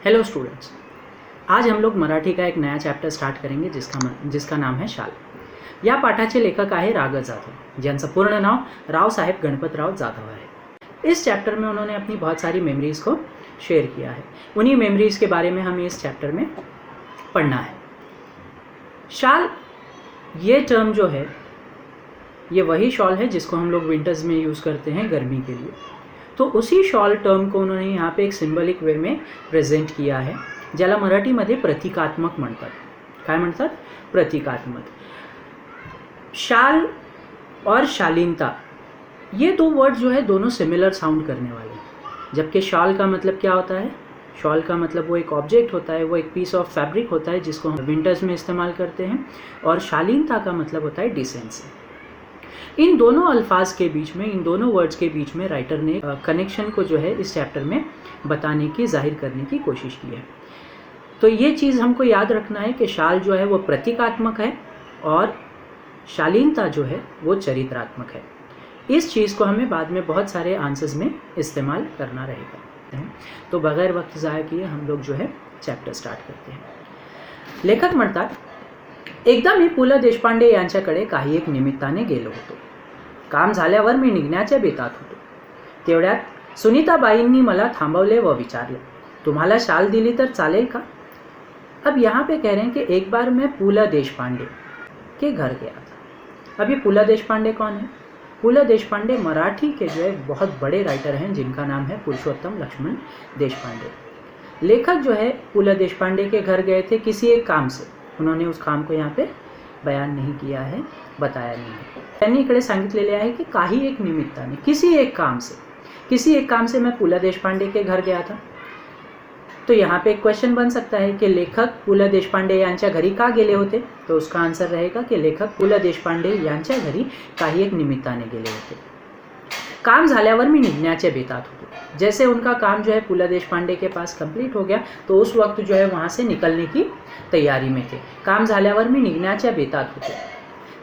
Hello students, आज हम लोग मराठी का एक नया चॅप्टर स्टार्ट करेंगे जिसका नाम है शाल। या पाठाचे लेखक आहे राघव जाधव, ज्यांचं पूर्ण नाव रावसाहेब गणपतराव जाधव है। इस चैप्टर में उन्होंने अपनी बहुत सारी मेमोरीज़ को शेयर किया है। उन्हीं मेमोरीज़ के बारे में हमें इस चैप्टर में पढ़ना है। शाल ये टर्म जो है, ये वही शॉल है जिसको हम लोग विंटर्स में यूज़ करते हैं गर्मी के लिए। तो उसी शॉल टर्म को उन्होंने यहाँ पे एक सिंबॉलिक वे में प्रेझेंट किया है, ज्याला मराठीमध्ये प्रतीकात्मक म्हणतात। काय म्हणतात? प्रतीकात्मक। शाल और शालीनता, ये दो वर्ड जो है दोनों सिमिलर साउंड करने वाले हैं। जबकि शाल का मतलब क्या होता है? शॉल का मतलब वो एक ऑब्जेक्ट होता है, वो एक पीस ऑफ फैब्रिक होता है जिसको हम विंटर्स में इस्तेमाल करते हैं। और शालीनता का मतलब होता है डिसेंसी। इन दोनों अल्फाज के बीच में, इन दोनों वर्ड्स के बीच में राइटर ने कनेक्शन को जो है इस चैप्टर में बताने की, जाहिर करने की कोशिश की है। तो ये चीज़ हमको याद रखना है कि शाल जो है वो प्रतीकात्मक है और शालीनता जो है वो चरित्रात्मक है। इस चीज़ को हमें बाद में बहुत सारे आंसर्स में इस्तेमाल करना रहेगा। तो बगैर वक्त ज़ाया किए हम लोग जो है चॅप्टर स्टार्ट करते हैं। लेखक म्हणतात, एकदा मी पु ल देशपांडे यांच्याकडे काही एक निमित्ताने गेलो होतो। काम झाल्यावर मी निघण्याच्या बेतात होतो। तेवढ्यात सुनीताबाईंनी मला थांबवले व विचारले, तुम्हाला शाल दिली तर चालेल का? अब यहाँ पे कह रहे हैं कि एक बार मैं पु ल देशपांडे के घर गया था। अब ये पु ल देशपांडे कौन है? पु ल देशपांडे मराठी के जो है बहुत बड़े राइटर हैं जिनका नाम है पुरुषोत्तम लक्ष्मण देशपांडे। लेखक जो है पु ल देशपांडे के घर गए थे किसी एक काम से। उन्होंने उस काम को यहाँ पे बयान नहीं किया है, बताया नहीं है। त्यांनी इकडे सांगितलेले आहे की काही एक निमित्ताने, किसी एक काम से मैं पु ल देशपांडे के घर गया था। तो यहाँ पे एक क्वेश्चन बन सकता है कि लेखक पु ल देशपांडे यांच्या घरी का गेले होते? तो उसका आंसर रहेगा कि लेखक पु ल देशपांडे यांच्या घरी काही एक निमित्ताने गेले होते। काम झाल्यावर मी निघण्याच्या बेतात होतो। जैसे उनका काम जो है पु ल देशपांडे के पास कंप्लीट हो गया तो उस वक्त जो है वहाँ से निकलने की तैयारी में थे। काम झाल्यावर मी निघण्याच्या बेतात होतो।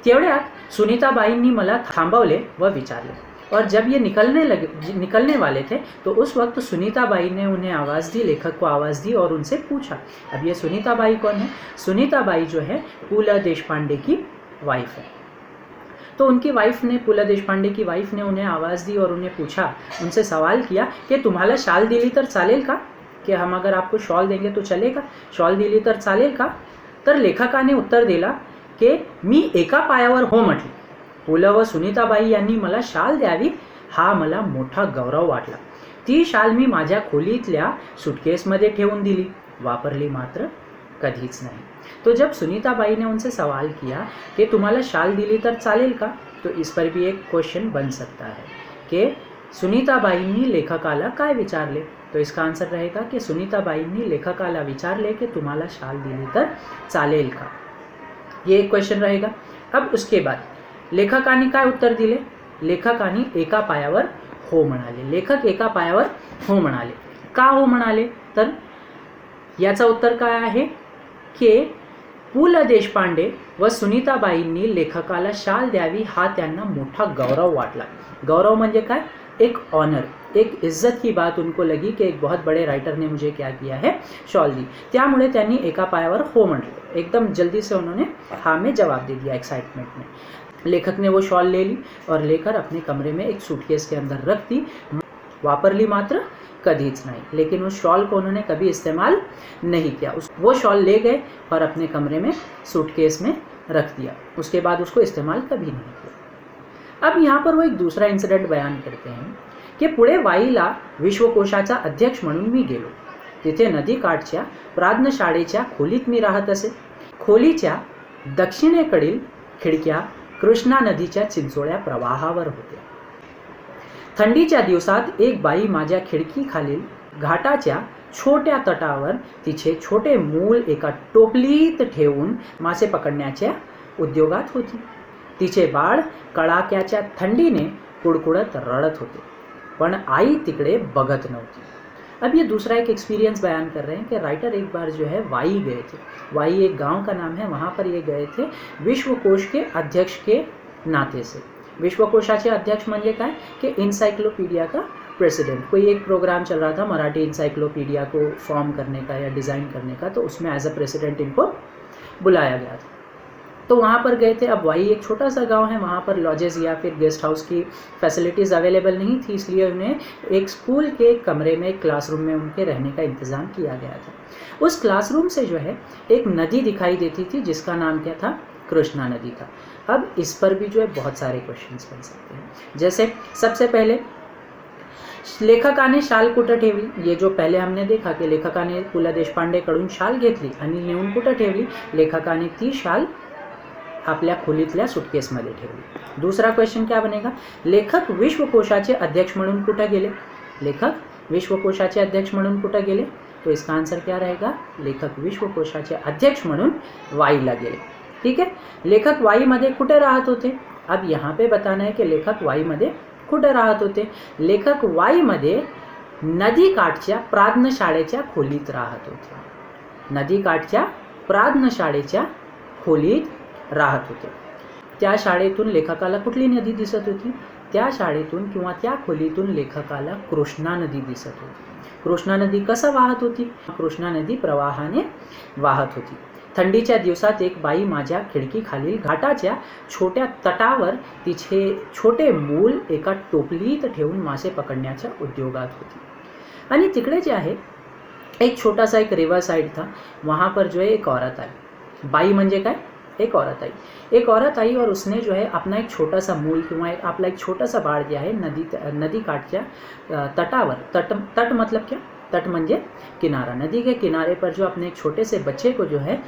तेवढ्यात सुनीताबाईंनी मला थांबवले व विचारले। और जब ये निकलने वाले थे तो उस वक्त सुनीताबाई ने उन्हें आवाज़ दी, लेखक को आवाज़ दी और उनसे पूछा। अब ये सुनीताबाई कौन है? सुनीताबाई जो है पु ल देशपांडे की वाइफ है। तो उनकी वाइफ ने, पु ल देशपांडे की वाइफ ने उन्हें आवाज़ दी और उन्हें पूछा, उनसे सवाल किया कि तुम्हाला शाल दिली तर चालेल का? कि हम अगर आपको शॉल देंगे तो चलेगा? शॉल दिली तर चालेल का? तर लेखकाने उत्तर दिला की मी एका पायावर हो म्हटले। पु ल व सुनीताबाई यांनी मला शाल द्यावी हा मला मोठा गौरव वाटला। ती शाल मी माझ्या खोलीतल्या सुटकेसमध्ये ठेवून दिली, वापरली मात्र कधीच नहीं। तो जब सुनीताबाई ने उनसे सवाल किया कि तुम्हाला शाल दिली तर चालेल का, तो इस पर भी एक क्वेश्चन बन सकता है कि सुनीताबाईंनी लेखकाला काय विचारले? तो इसका आंसर रहेगा कि सुनीताबाईंनी लेखकाला विचारले कि तुम्हाला शाल दिली तर चालेल का। ये एक क्वेश्चन रहेगा। अब उसके बाद लेखकाने काय उत्तर दिले? लेखकाने एका पायावर हो म्हणाले। लेखक एका पायावर हो म्हणाले। का हो म्हणाले? तर याचा उत्तर काय आहे की पु ल देशपांडे व सुनीताबाईंनी लेखकाला शाल द्यावी हा त्यांना मोठा गौरव वाटला। गौरव म्हणजे काय? एक ऑनर, एक इज्जत की बात उनको लगी कि एक बहुत बड़े राइटर ने मुझे क्या किया है, शॉल दी। त्यामुळे त्यांनी एका पायावर हो म्हटले। एकदम जल्दी से उन्होंने हाँ में जवाब दे दिया एक्साइटमेंट में। लेखक ने वो शॉल ले ली और लेकर अपने कमरे में एक सूटकेस के अंदर रख दी, वापरली मात्र कधीच नहीं। लेकिन उस शॉल को उन्होंने कभी इस्तेमाल नहीं किया। वो शॉल ले गए और अपने कमरे में सूटकेस में रख दिया। उसके बाद उसको इस्तेमाल कभी नहीं किया। अब यहाँ पर वो एक दूसरा इन्सिडेंट बयान करते हैं की पुढे वाईला विश्वकोशाचा अध्यक्ष म्हणून मी गेलो। तिथे नदीकाठच्या प्राज्ञशाळेच्या खोलीत मी राहत असे। खोलीच्या दक्षिणेकडील खिडक्या कृष्णा नदीच्या चिंचोळ्या प्रवाहावर होत्या। थंडीच्या दिवसात एक बाई माझ्या खिडकीखालील घाटाच्या छोट्या तटावर तिचे छोटे मूल एका टोपलीत ठेवून मासे पकडण्याच्या उद्योगात होती। तिचे बाळ कडाक्याच्या थंडीने कुडकुडत रडत होते, पण आई तिकडे बघत नव्हती। अब ये दूसरा एक एक्सपीरियंस बयान कर रहे हैं कि राइटर एक बार जो है वाई गए थे। वाई एक गांव का नाम है, वहाँ पर ये गए थे विश्वकोश के अध्यक्ष के नाते से। विश्वकोशाचे अध्यक्ष म्हणजे काय? कि इन्साइक्लोपीडिया का प्रेसिडेंट। कोई एक प्रोग्राम चल रहा था मराठी इंसाइक्लोपीडिया को फॉर्म करने का या डिज़ाइन करने का, तो उसमें एज अ प्रेसिडेंट इनको बुलाया गया था। तो वहाँ पर गए थे। अब वही एक छोटा सा गांव है, वहाँ पर लॉजेस या फिर गेस्ट हाउस की फैसिलिटीज़ अवेलेबल नहीं थी, इसलिए उन्हें एक स्कूल के एक कमरे में, एक क्लासरूम में उनके रहने का इंतज़ाम किया गया था। उस क्लासरूम से जो है एक नदी दिखाई देती थी जिसका नाम क्या था, कृष्णा नदी था। अब इस पर भी जो है बहुत सारे क्वेश्चंस बन सकते हैं। जैसे सबसे पहले लेखकाने शाल कुठं ठेवली, ये जो पहले हमने देखा कि लेखकाने पु ल देशपांडेकडून शाल घेतली आणि नेऊन कुठं ठेवली, लेखकाने ती शाल आपल्या खोलीतल्या सुटकेसमध्ये ठेवली। दूसरा क्वेश्चन क्या बनेगा, लेखक विश्वकोशाचे अध्यक्ष म्हणून कुठं गेले, लेखक विश्वकोशाचे अध्यक्ष म्हणून कुठं गेले, तो इसका आंसर क्या रहेगा, लेखक विश्वकोशाचे अध्यक्ष म्हणून वाईला गेले। ठीक है, लेखक वाईमध्ये कुठे राहत होते, अब यहाँ पे बताना है कि लेखक वाईमध्ये कुठे राहत होते। लेखक वाईमध्ये नदी काठच्या प्राज्ञ शाळेच्या खोलीत राहत होते, नदी काठच्या प्राज्ञ शाळेच्या खोलीत राहत होते। त्या शाळेतून लेखकाला कुठली नदी दिसत होती, त्या शाळेतून किंवा त्या खोलीतून लेखकाला कृष्णा नदी दिसत होती। कृष्णा नदी कसं वाहत होती, कृष्णा नदी प्रवाहाने वाहत होती। थंडीच्या दिवसात एक बाई माझ्या खिडकीखालील घाटाच्या छोट्या तटावर तिचे छोटे मूल एका टोपलीत ठेवून मासे पकडण्याच्या उद्योगात होती। आणि तिकडे जे आहे एक छोटा सा एक रिवर साइड था, वहाँ पर जो है एक औरत आई। बाई म्हणजे काय, एक औरत आई, एक औरत आई और उसने जो है अपना एक छोटा सा मूल किंवा आपला एक छोटा सा बाळ जे आहे नदी काठच्या तटावर, तट मतलब क्या, तट म्हणजे किनारा, नदी के किनारे पर जो अपने एक छोटे से बच्चे को जो है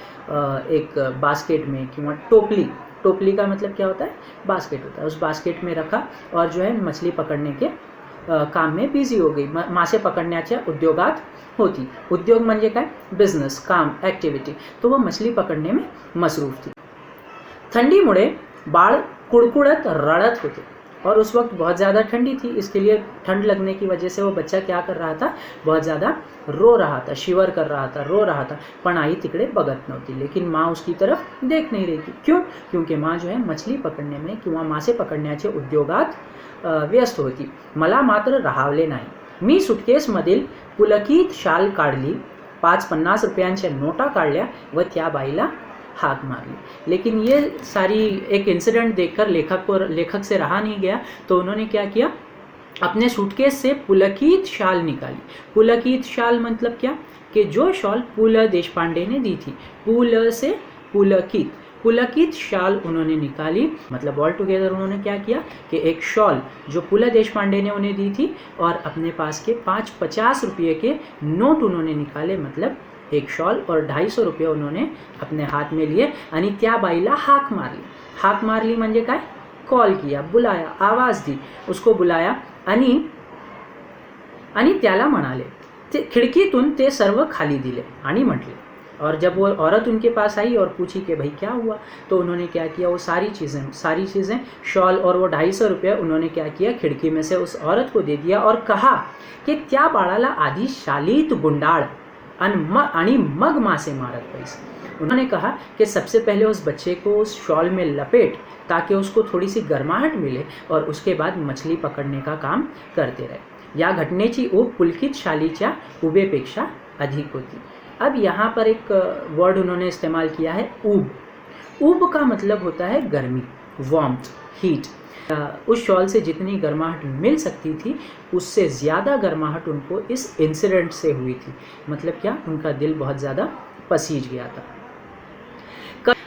एक बास्केट में किंवा टोपली का मतलब क्या होता है, बास्केट होता है, उस बास्केट में रखा और जो है मछली पकड़ने के काम में बिजी हो गई, मासे पकडण्याच्या उद्योगात होती। उद्योग म्हणजे काय, बिझनेस, काम, ॲक्टिव्हिटी, तो वो मछली पकड़ने में मसरूफ थी। ठंडीमुळे बाळ कुड़कुड़त रड़त होते और उस वक्त बहुत ज़्यादा ठंडी थी, इसके लिए ठंड लगने की वजह से वो बच्चा क्या कर रहा था, बहुत ज़्यादा रो रहा था, शिवर कर रहा था, रो रहा था। पण आई तिकडे बघत नव्हती, लेकिन माँ उसकी तरफ देख नहीं रही थी। क्यों, क्योंकि माँ जो है मछली पकड़ने में किंवा मासे पकडण्याचे उद्योगात व्यस्त होती। मला मात्र राहावले नाही, मी सुटकेसमधील पुलकित शाल काढली, 5-50 रुपयांच्या नोटा काढल्या व त्या बाईला हाक मारली। लेकिन ये सारी एक इंसिडेंट देखकर लेखक से रहा नहीं गया, तो उन्होंने क्या किया, अपने सूटकेस से पुलकित शाल निकाली। पुलकित शाल मतलब क्या, कि जो शॉल पु ल देशपांडे ने दी थी, पु ल से पुलकित शाल उन्होंने निकाली। मतलब ऑल टुगेदर उन्होंने क्या किया कि एक शॉल जो पु ल देशपांडे ने उन्हें दी थी और अपने पास के 5-50 रुपये के नोट उन्होंने निकाले, मतलब एक शॉल और 250 रुपये उन्होंने अपने हाथ में लिए आणि त्या बाईला हाक मारली। हाक मारली म्हणजे काय, कॉल किया, बुलाया, आवाज दी, उसको बुलाया आणि त्याला म्हणाले, ते खिडकीतून ते सर्व खाली दिले आणि म्हटले। और जब वो औरत उनके पास आई और पूछी कि भाई क्या हुआ, तो उन्होंने क्या किया, वो सारी चीज़ें शॉल और वो 250 रुपये उन्होंने क्या किया, खिड़की में से उस औरत को दे दिया और कहा कि त्या बाळाला आधी शालीत गुंडाळ आणि मग मासे मारत पैसे। उन्होंने कहा कि सबसे पहले उस बच्चे को उस शॉल में लपेट ताकि उसको थोड़ी सी गर्माहट मिले और उसके बाद मछली पकड़ने का काम करते रहे। या घटनेची ऊब पुलकित शालीच्या उबेपेक्षा अधिक होती। अब यहाँ पर एक वर्ड उन्होंने इस्तेमाल किया है, ऊब। ऊब का मतलब होता है गर्मी, वार्मथ, हीट। उस शॉल से जितनी गर्माहट मिल सकती थी उससे ज़्यादा गर्माहट उनको इस इंसिडेंट से हुई थी। मतलब क्या, उनका दिल बहुत ज़्यादा पसीज गया था।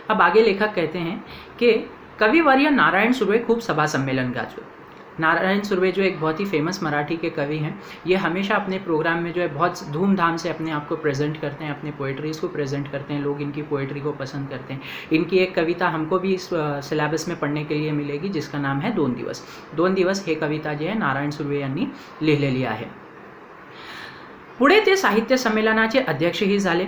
अब आगे लेखक कहते हैं कि कविवर्य नारायण सुर्वे खूब सभा सम्मेलन गाजवे। नारायण सुर्वे जो एक बहुत ही फेमस मराठी के कवि हैं, ये हमेशा अपने प्रोग्राम में जो है बहुत धूमधाम से अपने आप को प्रेजेंट करते हैं, अपने पोएट्रीज़ को प्रेजेंट करते हैं, लोग इनकी पोएट्री को पसंद करते हैं। इनकी एक कविता हमको भी इस सिलेबस में पढ़ने के लिए मिलेगी जिसका नाम है 2 दिवस। 2 दिवस हे कविता जी है नारायण सुर्वे यांनी लिहिलेली आहे। पुढे ते साहित्य संमेलनाचे अध्यक्षही झाले।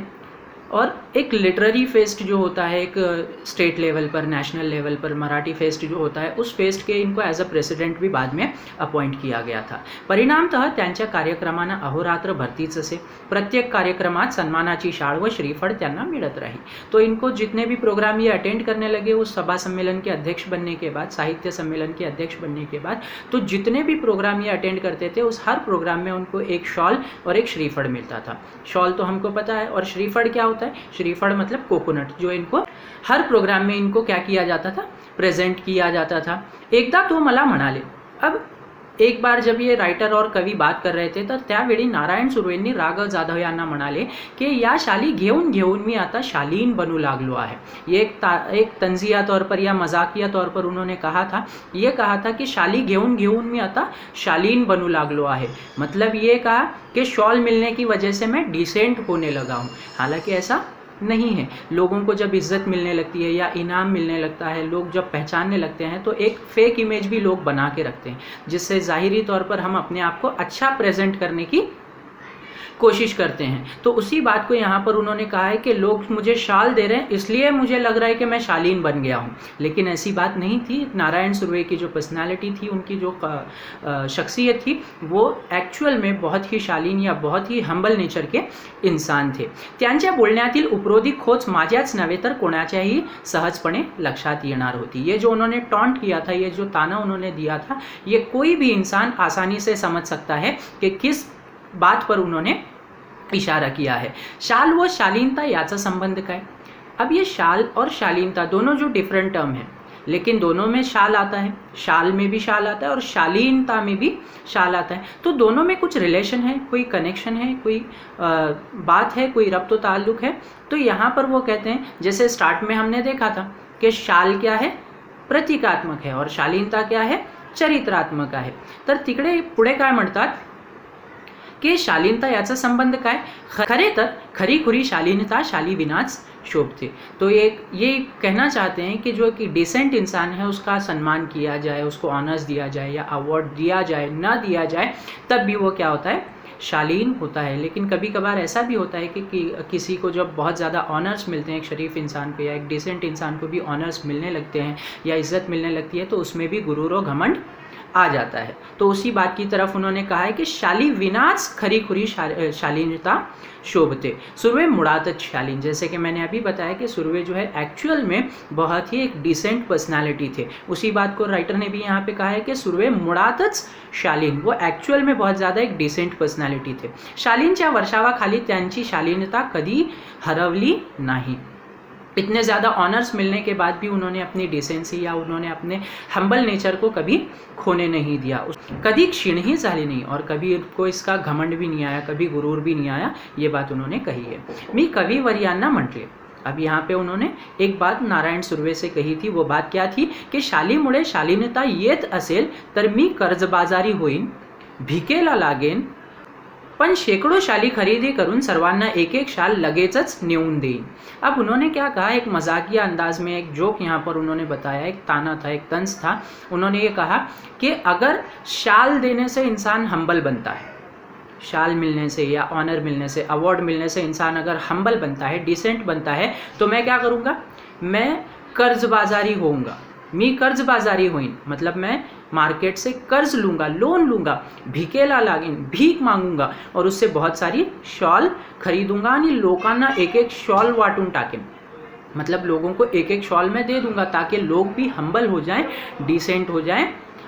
और एक लिटरेरी फेस्ट जो होता है, एक स्टेट लेवल पर, नेशनल लेवल पर मराठी फेस्ट जो होता है, उस फेस्ट के इनको ॲज अ प्रेसिडेंट भी बाद में अपॉइंट किया गया था. परिणामतः त्यांच्या कार्यक्रमांना अहोरात्र भरतीच असे. प्रत्येक कार्यक्रमात सन्मानाची शाळ व श्रीफळ त्यांना मिळत राही. तो इनको जितने भी प्रोग्राम ये अटेंड करने लगे उस सभा सम्मेलन के अध्यक्ष बनने के बाद, साहित्य सम्मेलन के अध्यक्ष बनने के बाद, तो जितने भी प्रोग्राम ये अटेंड करते थे उस हर प्रोग्राम में उनको एक शॉल और एक श्रीफळ मिलता था. शॉल तो हमको पता है, और श्रीफळ क्या होता है? श्रीफळ मतलब कोकोनट, जो इनको हर प्रोग्राम में इनको क्या किया जाता था? प्रेजेंट किया जाता था. एकदा तो मला म्हणाले. अब एक बार जब ये रायटर और कवी बात कर रहे थे तर त्यावेळी नारायण सुर्वेंनी राघव जाधव यांना म्हणाले की या शाली घेऊन घेऊन मी आता शालीन बनू लागलो आहे. ये एक तंजिया तौर पर या मजाकिया तौर पर उन्होंने कहा था, ये कहा था कि शाली घेऊन घेऊन मी आता शालीन बनू लागलो आहे. मतलब ये कहा कि शॉल मिलने की वजह से मैं डिसेंट होने लगा हूँ. हालांकि ऐसा नहीं है. लोगों को जब इज्जत मिलने लगती है या इनाम मिलने लगता है, लोग जब पहचानने लगते हैं, तो एक फेक इमेज भी लोग बना के रखते हैं, जिससे ज़ाहिरी तौर पर हम अपने आप को अच्छा प्रेजेंट करने की कोशिश करते हैं. तो उसी बात को यहाँ पर उन्होंने कहा है कि लोग मुझे शाल दे रहे हैं इसलिए मुझे लग रहा है कि मैं शालीन बन गया हूँ. लेकिन ऐसी बात नहीं थी. नारायण सुर्वे की जो पर्सनालिटी थी, उनकी जो शख्सियत थी, वो एक्चुअल में बहुत ही शालीन या बहुत ही हम्बल नेचर के इंसान थे. त्यांच्या बोलण्यातील उपरोधी खोच माझ्याच नव्हे तर कोणाच्याही सहजपणे लक्षात येणार होती. ये जो उन्होंने टॉन्ट किया था, ये जो ताना उन्होंने दिया था, ये कोई भी इंसान आसानी से समझ सकता है कि किस बात पर उन्होंने इशारा किया है. शाल व शालीनता याचा संबंध काय? अब ये शाल और शालीनता दोनों जो डिफरेंट टर्म है, लेकिन दोनों में शाल आता है. शाल में भी शाल आता है और शालीनता में भी शाल आता है. तो दोनों में कुछ रिलेशन है, कोई कनेक्शन है, कोई बात है, कोई रब्त ताल्लुक है. तो यहाँ पर वो कहते हैं, जैसे स्टार्ट में हमने देखा था कि शाल क्या है? प्रतीकात्मक है, और शालीनता क्या है? चरित्रात्मक आहे. तर तिकडे पुढे काय म्हणतात कि शालीनता याचा संबंध काय? खरे तर खरीखुरी शालीनता शाली विनाच शोभते. तो ये कहना चाहते हैं कि जो कि डिसेंट इंसान है उसका सम्मान किया जाए, उसको ऑनर्स दिया जाए या अवार्ड दिया जाए, ना दिया जाए, तब भी वो क्या होता है? शालीन होता है. लेकिन कभी कभार ऐसा भी होता है कि किसी को जब बहुत ज़्यादा ऑनर्स मिलते हैं, एक शरीफ इंसान को या एक डिसेंट इंसान को भी ऑनर्स मिलने लगते हैं या इज़्ज़त मिलने लगती है, तो उसमें भी गुरूर और घमंड आ जाता है. तो उसी बात की तरफ उन्होंने कहा है कि शाली विनाच खरीखुरी शालीनता शोभते. सुर्वे मुळातच शालीन. जैसे कि मैंने अभी बताया कि सुर्वे जो है एक्चुअल में बहुत ही एक डिसेंट पर्सनालिटी थे. उसी बात को राइटर ने भी यहाँ पे कहा है कि सुर्वे मुळातच शालीन, वो एक्चुअल में बहुत ज़्यादा एक डिसेंट पर्सनालिटी थे. शालीनच्या वर्षावाखाली त्यांची शालीनता कधी हरवली नाही. इतने ज़्यादा ऑनर्स मिलने के बाद भी उन्होंने अपनी डिसेंसी या उन्होंने अपने हम्बल नेचर को कभी खोने नहीं दिया. कभी क्षीण ही झाली नहीं और कभी उनको इसका घमंड भी नहीं आया, कभी गुरूर भी नहीं आया. ये बात उन्होंने कही है. मी कविवर्यांना म्हटले. अब यहाँ पे उन्होंने एक बात नारायण सुर्वे से कही थी. वो बात क्या थी कि शालीमुळे शालीनता येत असेल तर मी कर्जबाजारी होईन, भिकेला लागेन, पण शेकडो शाली खरीदी करून सर्वांना एक एक शाल लगेचच नेऊन देईन. अब उन्होंने क्या कहा? एक मजाकिया अंदाज में एक जोक यहाँ पर उन्होंने बताया, एक ताना था, एक तंज था. उन्होंने ये कहा कि अगर शाल देने से इंसान हम्बल बनता है, शाल मिलने से या ऑनर मिलने से, अवार्ड मिलने से इंसान अगर हम्बल बनता है, डिसेंट बनता है, तो मैं क्या करूँगा? मैं कर्जबाजारी होऊंगा. मी कर्जबाजारी होईन मतलब मैं मार्केट से कर्ज लूँगा, लोन लूँगा, भिकेला लागेन, भीक मागूंगा और उससे बहुत सारी शॉल खरीदूंगा आणि लोकांना एक एक शॉल वाटून टाकेन. मतलब लोगों को एक एक शॉल मैं दे दूंगा ताकि लोग भी हम्बल हो जाएं, डिसेंट हो जाएं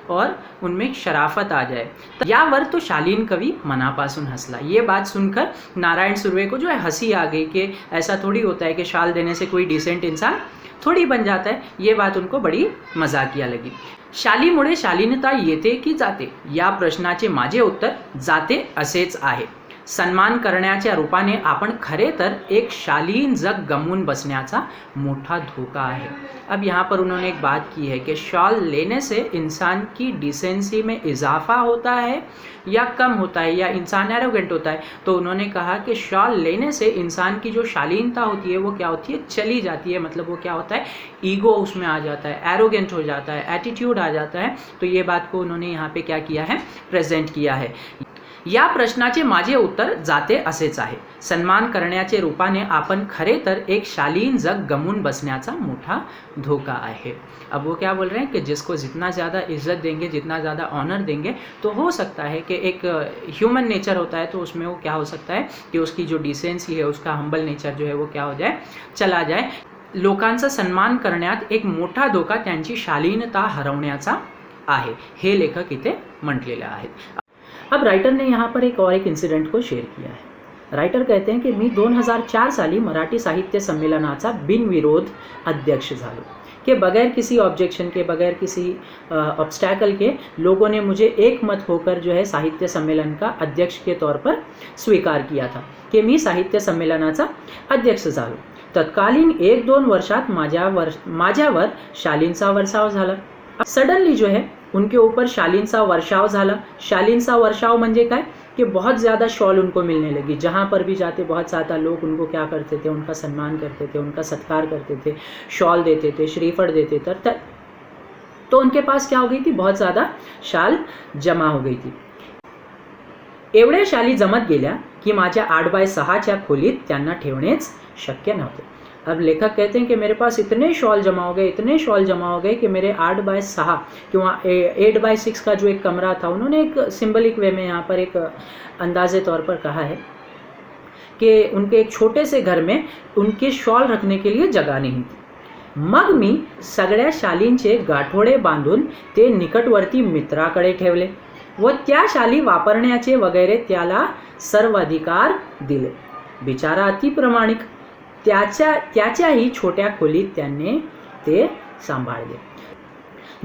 और उनमें शराफत आ जाए. यावर तो शालीन कवि मनापासून हंसला. ये बात सुनकर नारायण सुर्वे को जो है हंसी आ गई कि ऐसा थोड़ी होता है कि शाल देने से कोई डिसेंट इंसान थोड़ी बन जाता है. ये बात उनको बड़ी मजाकिया लगी. शालीमुळे शालीनता येते की जाते या प्रश्नाचे माझे उत्तर जाते असेच आहे. सन्मान करण्याच्या रूपाने आपण खरे तर एक शालीन जग गमवून बसण्याचा मोठा धोका आहे. अब यहाँ पर उन्होंने एक बात की है कि शॉल लेने से इंसान की डिसेंसी में इजाफा होता है या कम होता है या इंसान एरोगेंट होता है. तो उन्होंने कहा कि शॉल लेने से इंसान की जो शालीनता होती है वो क्या होती है? चली जाती है. मतलब वो क्या होता है? ईगो उसमें आ जाता है, एरोगेंट हो जाता है, एटीट्यूड आ जाता है. तो ये बात को उन्होंने यहाँ पे क्या किया है? प्रेजेंट किया है. या प्रश्नाचे माझे उत्तर जाते असेच आहे. सन्मान करण्याचे रूपाने आपण खरे तर एक शालीन जग गमून बसण्याचा मोठा धोका है. अब वो क्या बोल रहे हैं कि जिसको जितना ज़्यादा इज्जत देंगे, जितना ज़्यादा ऑनर देंगे, तो हो सकता है कि एक ह्यूमन नेचर होता है, तो उसमें वो क्या हो सकता है कि उसकी जो डिसेंसी है, उसका हंबल नेचर जो है वो क्या हो जाए, चला जाए. लोकांचा सन्मान करण्यात एक मोठा धोका त्यांची शालीनता हरवण्याचा आहे, हे लेखक इथे म्हटलेले आहेत. अब राइटर ने यहाँ पर एक इंसिडेंट को शेयर किया है. राइटर कहते हैं कि मी 2004 साली मराठी साहित्य संमेलनाचा बिनविरोध अध्यक्ष झालो, कि बगैर किसी ऑब्जेक्शन के, बगैर किसी ऑब्स्टैकल के लोगों ने मुझे एक मत होकर जो है साहित्य संमेलन का अध्यक्ष के तौर पर स्वीकार किया था कि मी साहित्य संमेलनाचा अध्यक्ष झालो. तत्कालीन 1-2 वर्षात माझ्यावर शालीनचा वर्षाव झाला. सडनली जो है उनके ऊपर शालीनसा वर्षाव झाला. शालीनसा वर्षाव म्हणजे काय कि बहुत ज़्यादा शॉल उनको मिलने लगी. जहाँ पर भी जाते बहुत ज़्यादा लोग उनको क्या करते थे, उनका सम्मान करते थे, उनका सत्कार करते थे, शॉल देते थे, श्रीफळ देते थे. तो उनके पास क्या हो गई थी, बहुत ज़्यादा शाल जमा हो गई थी. एवढ्या शाली जमत गेल्या की माझ्या 8x6च्या खोलीत त्यांना ठेवणेच शक्य नव्हते. अब लेखक कहते हैं कि मेरे पास इतने शॉल जमा हो गए, इतने शॉल जमा हो गए कि मेरे 8x6 किंवा 8x6 का जो एक कमरा था, उन्होंने एक सिंबलिक वे में यहाँ पर एक अंदाजे तौर पर कहा है कि उनके एक छोटे से घर में उनके शॉल रखने के लिए जगह नहीं थी. मग मी सगळ्या शालींचे गाठोडे बांधून ते निकटवर्ती मित्राकडे ठेवले व त्या शाली वापरण्याचे वगैरे त्याला सर्व अधिकार दिले. बिचारा अतिप्रमाणिक. त्याच्याही छोट्या खोलीत त्यांनी ते सांभाळले.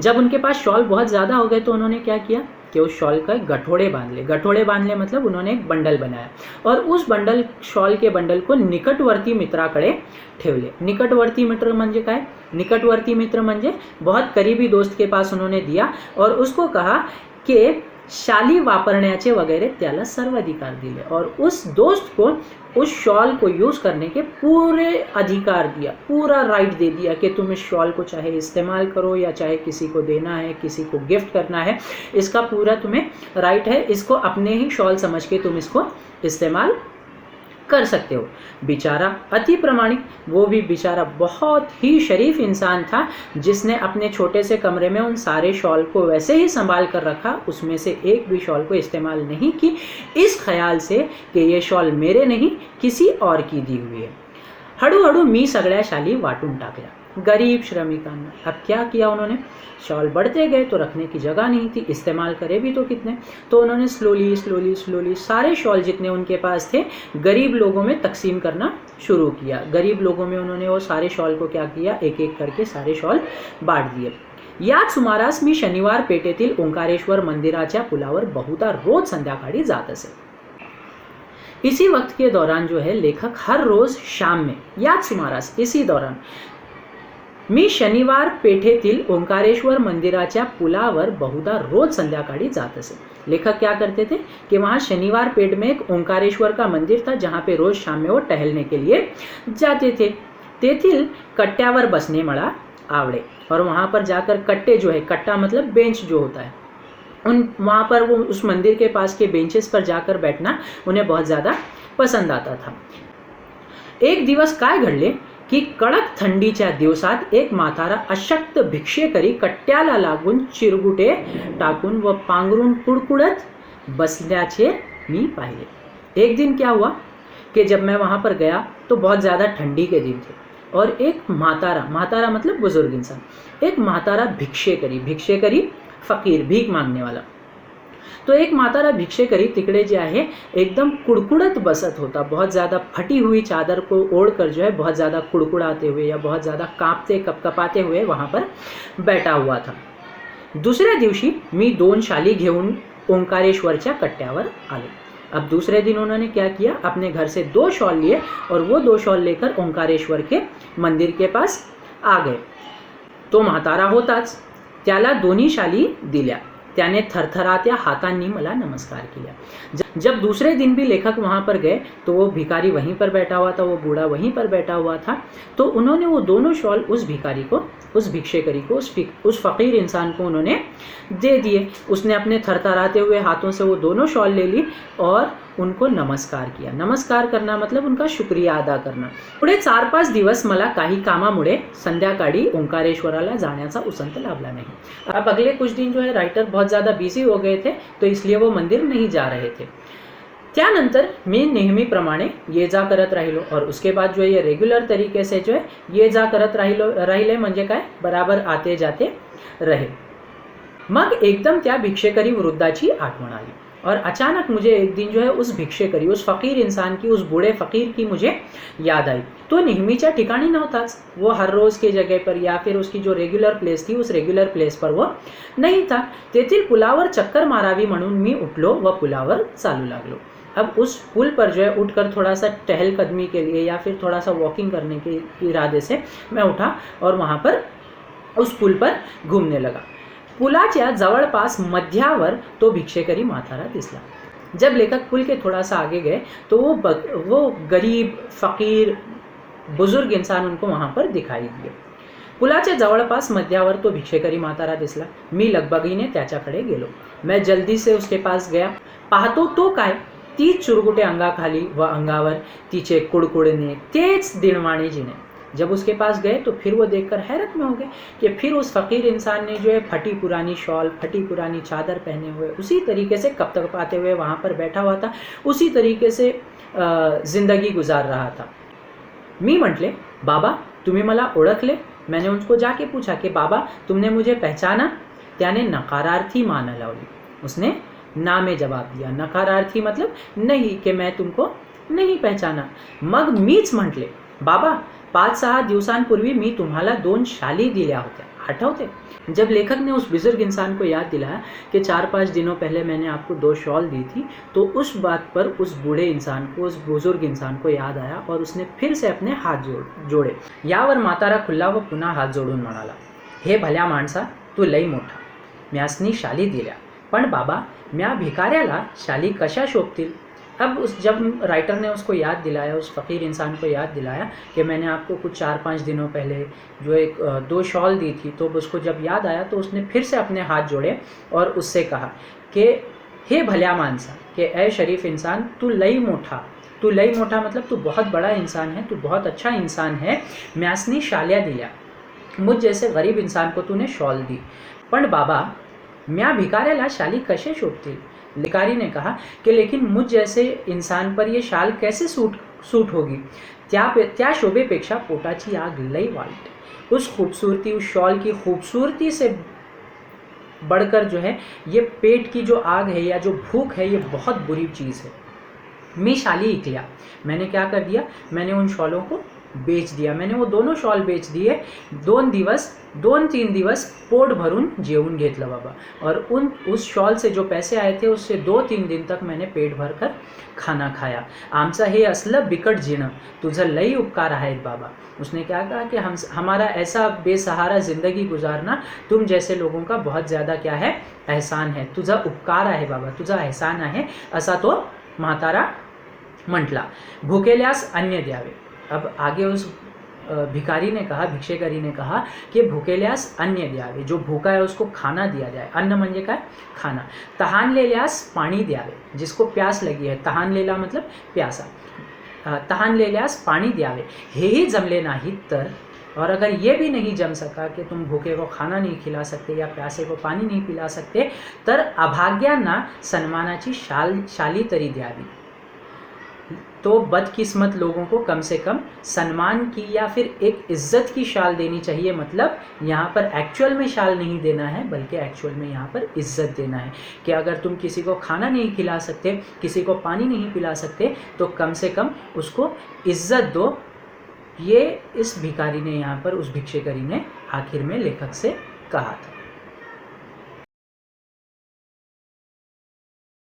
जब उनके पास शॉल बहुत ज़्यादा हो गए तो उन्होंने क्या किया कि उस शॉल का गठोड़े बांध ले. गठोड़े बांधले मतलब उन्होंने एक बंडल बनाया और उस बंडल, शॉल के बंडल को निकटवर्ती मित्राकडे ठेवले. निकटवर्ती मित्र म्हणजे काय, निकटवर्ती मित्र म्हणजे बहुत करीबी दोस्त के पास उन्होंने दिया और उसको कहा कि शाली वापरण्याचे वगैरे त्याला सर्व अधिकार दिले और उस दोस्त को उस शॉल को यूज़ करने के पूरे अधिकार दिया, पूरा राइट दे दिया कि तुम इस शॉल को चाहे इस्तेमाल करो या चाहे किसी को देना है, किसी को गिफ्ट करना है, इसका पूरा तुम्हें राइट है. इसको अपने ही शॉल समझ के तुम इसको इस्तेमाल कर सकते हो. बेचारा अति प्रमाणिक, वो भी बेचारा बहुत ही शरीफ इंसान था जिसने अपने छोटे से कमरे में उन सारे शॉल को वैसे ही संभाल कर रखा, उसमें से एक भी शॉल को इस्तेमाल नहीं की, इस ख्याल से कि ये शॉल मेरे नहीं किसी और की दी हुई है. हळूहळू मी सगळ्या शाली वाटून टाकल्या गरीब श्रमिकांना. अब क्या किया उन्होंने, शॉल बढ़ते गए तो रखने की जगह नहीं थी, इस्तेमाल करे भी तो कितने, तो उन्होंने स्लोली सारे शॉल जितने उनके पास थे गरीब लोगों में तकसीम करना शुरू किया. गरीब लोगों में उन्होंने वो सारे शॉल को क्या किया, एक एक करके सारे शॉल बांट दिए. याच सुमारास मी शनिवार पेठेतील ओंकारेश्वर मंदिराच्या पुलावर बहुधा रोज संध्याकाळी जात असे. इसी वक्त के दौरान जो है लेखक हर रोज शाम में, याच सुमारास इसी दौरान, मी शनिवार पेठेतील ओंकारेश्वर मंदिराच्या पुलावर बहुधा रोज संध्याकाळी जात असे. लेखक क्या करते थे कि वहाँ शनिवार पेठ में एक ओंकारेश्वर का मंदिर था जहाँ पे रोज शाम में वो टहलने के लिए जाते थे. तेथील कट्ट्यावर बसने मला आवड़े और वहाँ पर जाकर कट्टे जो है, कट्टा मतलब बेंच जो होता है, वहाँ पर वो उस मंदिर के पास के बेंचेस पर जाकर बैठना उन्हें बहुत ज़्यादा पसंद आता था. एक दिवस काय घडले की कडक थंडीच्या दिवसात एक म्हातारा अशक्त भिक्षेकरी कट्ट्याला लागून चिरगुटे टाकून व पांघरून कुडकुडत बसल्याचे मी पाहिले. एक दिन क्या हुआ कि जब मैं वहाँ पर गया तो बहुत ज़्यादा ठंडी के दिन थे और एक म्हातारा मतलब बुजुर्ग इंसान, एक म्हातारा भिक्षेकरी फकीर, भीख मांगने वाला, तो एक म्हातारा भिक्षेकरी तिकडे जे आहे एकदम कुड़कुड़त बसत होता, बहुत ज़्यादा फटी हुई चादर को ओढ़कर जो है बहुत ज़्यादा कुड़कुड़ाते हुए या बहुत ज़्यादा कांपते कपकपाते हुए वहाँ पर बैठा हुआ था. दुसऱ्या दिवशी मी 2 शाली घेऊन ओंकारेश्वरच्या कट्ट्यावर आलो. अब दूसरे दिन उन्होंने क्या किया, अपने घर से 2 शॉल लिए और वो 2 शॉल लेकर ओंकारेश्वर के मंदिर के पास आ गए. तो म्हातारा होताच, त्याला दोन्ही शाली दिल्या. त्याने थरथरात्या हातांनी मला नमस्कार किया। जब दूसरे दिन भी लेखक वहाँ पर गए तो वो भिखारी वहीं पर बैठा हुआ था, वो बूढ़ा वहीं पर बैठा हुआ था। तो उन्होंने वो दोनों शॉल उस भिखारी को, उस भिक्षेकरी को, उस फ़कीर इंसान को उन्होंने दे दिए। उसने अपने थरथराते हुए हाथों से वो दोनों शॉल ले ली और उनको नमस्कार किया। नमस्कार करना मतलब उनका शुक्रिया अदा करना। पुढे 4-5 दिवस मला काही कामामुळे संध्याकाळी ओंकारेश्वराला जाण्याचा उसंत लाभला नहीं। अब अगले कुछ दिन जो है राइटर बहुत ज़्यादा बिजी हो गए थे, तो इसलिए वो मंदिर नहीं जा रहे थे। त्यानंतर मी नेहमीप्रमाणे ये जा करत राहिलो और उसके बाद जो है ये रेग्युलर तरीके से जो है ये जा करत राहिले म्हणजे काय, बराबर आते जाते रहे। मग एकदम त्या भिक्षेकरी वृद्धाची आठवण आली और अचानक मुझे एक दिन जो है उस भिक्षेकरी, उस फ़कीर इंसान की, उस बूढ़े फ़कीर की मुझे याद आई। तो नेहमीच्या ठिकाणी नव्हताच, वो हर रोज़ की जगह पर या फिर उसकी जो रेग्युलर प्लेस थी उस रेग्युलर प्लेस पर वो नहीं था। तेथील पुलावर चक्कर मारावी म्हणून मी उठलो व पुलावर चालू लागलो। अब उस पुल पर जो है उठकर थोड़ा सा टहलकदमी के लिए या फिर थोड़ा सा वॉकिंग करने के इरादे से मैं उठा और वहाँ पर उस पुल पर घूमने लगा। पुलाच्या जवळपास मध्यावर तो भिक्षेकरी म्हातारा दिसला। जब लेखक पुल के थोड़ा सा आगे गए तो वो गरीब फ़कीर बुजुर्ग इंसान उनको वहाँ पर दिखाई दिए। पुलाच्या जवळपास मध्यावर तो भिक्षेकरी म्हातारा दिसला। मी लगबगीने त्याच्याकडे गेलो। मैं जल्दी से उसके पास गया। पाहतो तो काय, तीच चुरगुटे अंगाखाली व अंगावर, तिचे कुडकुडणे, तेच दिनवाणी जिने। जब उसके पास गए तो फिर वो देखकर हैरत में हो गए कि फिर उस फ़कीर इंसान ने जो है फटी पुरानी शॉल, फटी पुरानी चादर पहने हुए उसी तरीके से कपकपाते हुए वहाँ पर बैठा हुआ था, उसी तरीके से ज़िंदगी गुजार रहा था। मी म्हटले, बाबा तुम्ही मला ओळखले? मैंने उसको जाके पूछा कि बाबा तुमने मुझे पहचाना? त्याने नकारार्थी मान लावली। उसने ना में जवाब दिया। नकारार्थी मतलब नहीं, कि मैं तुमको नहीं पहचाना। मग मीच म्हटले, बाबा 5-6 दिवसांपूर्वी मी तुम्हाला 2 शाली दिल्या होत्या, आठवते? जब लेखक ने उस बुजुर्ग इंसान को याद दिलाया कि 4-5 दिनों पहले मैंने आपको 2 शॉल दी थी, तो उस बात पर उस बूढ़े इंसान को, उस बुजुर्ग इंसान को याद आया और उसने फिर से अपने हात जोडे। यावर म्हातारा खुल्ला व पुन्हा हात जोडून म्हणाला, हे भल्या माणसा, तू लई मोठा, म्यासनी शाली दिल्या, पण बाबा म्या भिकाऱ्याला शाली कशा शोभतील? अब जब राइटर ने उसको याद दिलाया, उस फ़कीर इंसान को याद दिलाया कि मैंने आपको कुछ 4-5 दिनों पहले जो 2 शॉल दी थी, तो उसको जब याद आया तो उसने फिर से अपने हाथ जोड़े और उससे कहा कि हे भल्या माणसा, कि ए शरीफ इंसान, तू लई मोठा मतलब तू बहुत बड़ा इंसान है, तू बहुत अच्छा इंसान है। म्यासनी शाल्या दिल्या, मुझ जैसे गरीब इंसान को तूने शॉल दी, पण बाबा म्या भिकाऱ्याला शाली कशे शोभतील? भिखारी ने कहा कि लेकिन मुझ जैसे इंसान पर ये शाल कैसे सूट होगी? त्या शोभेपेक्षा पोटाची आग लई वाईट। उस खूबसूरती, उस शॉल की खूबसूरती से बढ़कर जो है ये पेट की जो आग है या जो भूख है, ये बहुत बुरी चीज़ है। मी शाली इकल्या, मैंने क्या कर दिया, मैंने उन शॉलों को बेच दिया। मैंने वो दोनों शॉल बेच दिए। 2-3 दिवस पोट भरून जेवून घेतलं बाबा, और उस शॉल से जो पैसे आए थे उससे 2-3 दिन तक मैंने पेट भर कर खाना खाया। आमचं हे असलं बिकट जीणं, तुझं लई उपकार आहेत बाबा। उसने क्या कहा कि हमारा ऐसा बेसहारा ज़िंदगी गुजारना तुम जैसे लोगों का बहुत ज़्यादा क्या है, एहसान है, तुझा उपकार आहे बाबा, तुझा एहसान आहे, असा तो म्हातारा म्हटला। भुकेल्यास अन्न द्यावे। अब आगे उस भिखारी ने कहा, भिक्षेकरी ने कहा कि भुकेल्यास अन्न द्यावे, जो भूखा है उसको खाना दिया जाए। अन्न म्हणजे काय, खाना। तहानलेल्यास पाणी द्यावे, जिसको प्यास लगी है, तहानलेला मतलब प्यासा, तहानलेल्यास पाणी द्यावे। हेही जमले नाही तर, और अगर ये भी नहीं जम सका कि तुम भूखे को खाना नहीं खिला सकते या प्यासे को पानी नहीं पिला सकते, तर अभाग्यांना सन्मानाची शाली तरी द्यावी। तो बदकिस्मत लोगों को कम से कम सम्मान की या फिर एक इज्जत की शाल देनी चाहिए। मतलब यहाँ पर एक्चुअल में शाल नहीं देना है, बल्कि एक्चुअल में यहाँ पर इज्जत देना है कि अगर तुम किसी को खाना नहीं खिला सकते, किसी को पानी नहीं पिला सकते, तो कम से कम उसको इज्जत दो। ये इस भिखारी ने यहाँ पर, उस भिक्षेकरी ने आखिर में लेखक से कहा था।